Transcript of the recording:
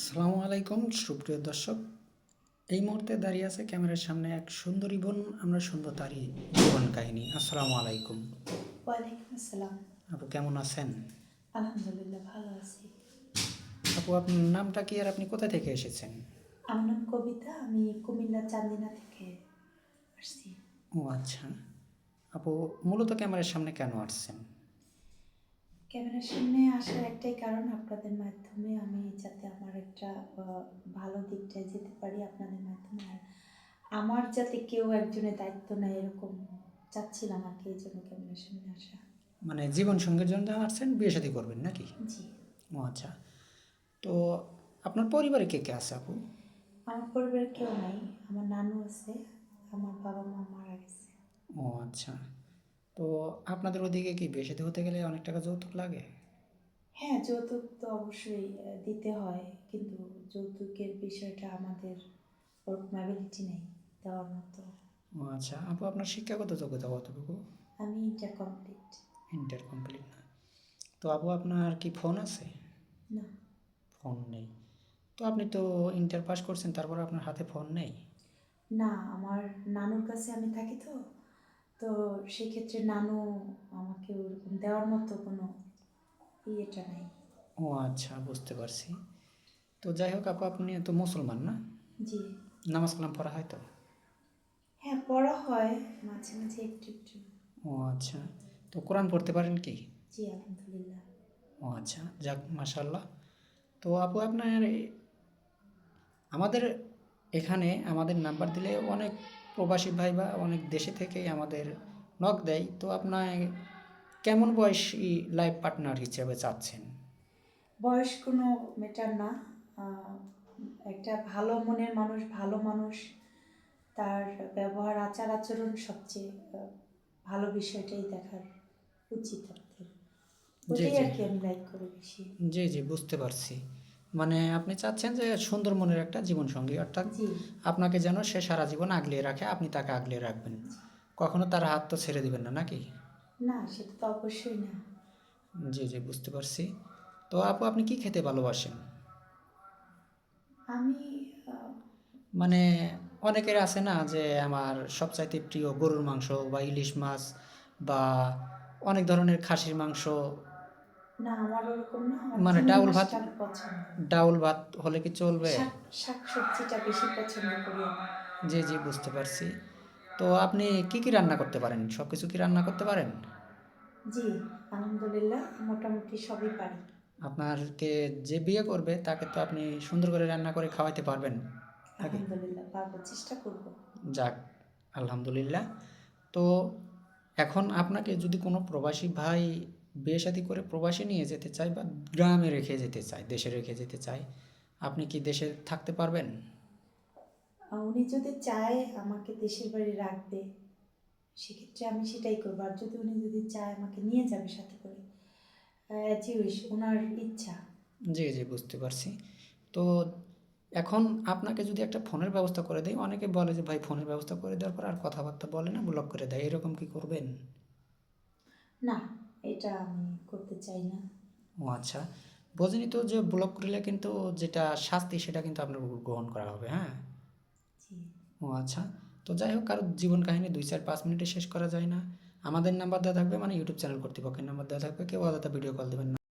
আসসালামু আলাইকুম সুপ্রিয় দর্শক। এই মুহূর্তে দাঁড়িয়ে আছে ক্যামেরার সামনে এক সুন্দরী বোন। আমরা শুনবো তারই জীবন কাহিনী। আসসালামু আলাইকুম। ওয়ালাইকুম আসসালাম। আপু কেমন আছেন? আলহামদুলিল্লাহ ভালো আছি। আপু আপনার নামটা কি আর আপনি কোথা থেকে এসেছেন? আমার নাম কবিতা, আমি কুমিল্লা চান্দিনা থেকে আসছি। ও আচ্ছা। আপু মূলত ক্যামেরার সামনে কেন আসছেন? ক্যামেরার সামনে আসার একটাই কারণ, আপনাদের মাধ্যমে আমি যাতে আমার একটা ভালো দিকটায় যেতে পারি আপনাদের মাধ্যমে, আর আমার যাতে কেউ একজনের দায়িত্ব নেয় এরকম চাচ্ছিলাম আর কি, এই জন্য ক্যামেরার সামনে আসা। মানে জীবন সঙ্গীর জন্য আসছেন, বিয়ে শাদী করবেন নাকি? জি। ও আচ্ছা। তো আপনার পরিবারে কে কে আছে আপু? আমার পরিবারে কেউ নাই, আমার নানু আছে, আমার বাবা মা মারা গেছে। ও আচ্ছা। তো আপনাদের ওদিকে কি বিয়ে শাদী হতে গেলে অনেক টাকা যৌতুক লাগে? হ্যাঁ, যৌতুক তো অবশ্যই দিতে হয়, কিন্তু যৌতুকের বিষয়টা আমাদের ওরকম অ্যাবিলিটি নেই দেওয়ার মতো। ও আচ্ছা। আপু আপনার শিক্ষাগত যোগ্যতা কতটুকু? আমি ইন্টার কমপ্লিট। ইন্টার কমপ্লিট না? তো আপু আপনার কি ফোন আছে? না। ফোন নেই? তো আপনি তো ইন্টার পাস করছেন, তারপর আপনার হাতে ফোন নেই? না, আমার নানুর কাছে আমি থাকি, তো তো সেক্ষেত্রে নানু আমাকে ওরকম দেওয়ার মতো কোনো ইয়েটা নাই। ও আচ্ছা, বুঝতে পারছি। তো যাই হোক আপু, আপনি তো মুসলমান না? জি। নামাজ কালাম পড়া হয় তো? হ্যাঁ, পড়া হয় মাঝে মাঝে একটু একটু। ও আচ্ছা। তো কোরআন পড়তে পারেন কি? জি, আলহামদুলিল্লাহ। ও আচ্ছা, যাক মাশাআল্লাহ। তো আপু আপনার আমাদের এখানে আমাদের নাম্বার দিলে অনেক প্রবাসী ভাই বা অনেক দেশে থেকেই আমাদের নক দেয়। তো আপনার কেমন বয়সী লাইফ পার্টনার হিসেবে চাচ্ছেন? বয়স কোনো ম্যাটার না। আহ, একটা ভালো মনের মানুষ, ভালো মানুষ, তার ব্যবহার আচার আচরণ সবচেয়ে ভালো বিষয়টাই দেখার উচিত আমাদের। জি ওটাই জি আর কি আমি লাইক করি বেশি। জি জি, বুঝতে পারছি। মানে আপনি চাচ্ছেন যে সুন্দর মনের একটা জীবনসঙ্গী, অর্থাৎ জি। আপনাকে যেন সে সারা জীবন আগলিয়ে রাখে, আপনি তাকে আগলিয়ে রাখবেন, কখনো তার হাত তো ছেড়ে দিবেন না নাকি? না, সেটা তো অবশ্যই না। জি জি, বুঝতে পারছি। তো আপু আপনি কি খেতে ভালোবাসেন? আমি আহ, মানে অনেকের আছে না যে আমার সবচাইতে প্রিয় গরুর মাংস বা ইলিশ মাছ বা অনেক ধরনের খাসির মাংস। না, আমার ওরকম না, আমার মানে চিংড়ি ডাউল ভাত, মাছটা আমি পছন্দ। ডাউল ভাত হলে কি চলবে? শাক শাক সবজিটা বেশি পছন্দ করি আমি। জি জি, বুঝতে পারছি। তো আপনি কি কি রান্না করতে পারেন? সব কিছু কি রান্না করতে পারেন? জি, আলহামদুলিল্লাহ মোটামুটি সবই পারি। আপনারকে যে বিয়ে করবে তাকে তো আপনি সুন্দর করে রান্না করে খাওয়াইতে পারবেন নাকি? আলহামদুলিল্লাহ পারবো, চেষ্টা করব। যাক, আলহামদুলিল্লাহ। তো এখন আপনাকে যদি কোনো প্রবাসী ভাই বিয়ে শাদী করে প্রবাসে নিয়ে যেতে চায় বা গ্রামে রেখে যেতে চায়, দেশে রেখে যেতে চায়, আপনি কি দেশে থাকতে পারবেন? উনি যদি চায় আমাকে দেশের বাড়ি রাখবে, সেক্ষেত্রে আমি সেটাই করবো। আর উনি যদি চায় আমাকে নিয়ে যাবে সাথে করে, অ্যাজ ইউ উইশ, ওনার ইচ্ছা। জি জি, বুঝতে পারছি। তো এখন আপনাকে যদি একটা ফোনের ব্যবস্থা করে দেয়, অনেকে বলে যে ভাই ফোনের ব্যবস্থা করে দেওয়ার পর আর কথাবার্তা বলে না, ব্লক করে দেয়, এরকম কি করবেন? না, এটা আমি করতে চাই না। ও আচ্ছা। বোঝেনি তো যে ব্লক করলে কিন্তু যেটা শাস্তি সেটা কিন্তু আপনার উপর গ্রহণ করা হবে, হ্যাঁ? জি। ও আচ্ছা। তো যাই হোক, কারো জীবন কাহিনী 2 4 5 মিনিটে শেষ করা যায় না। আমাদের নাম্বার দেওয়া থাকবে, মানে ইউটিউব চ্যানেল কর্তৃপক্ষের নাম্বার দেওয়া থাকবে, কেউ অযথা ভিডিও কল দেবেন না।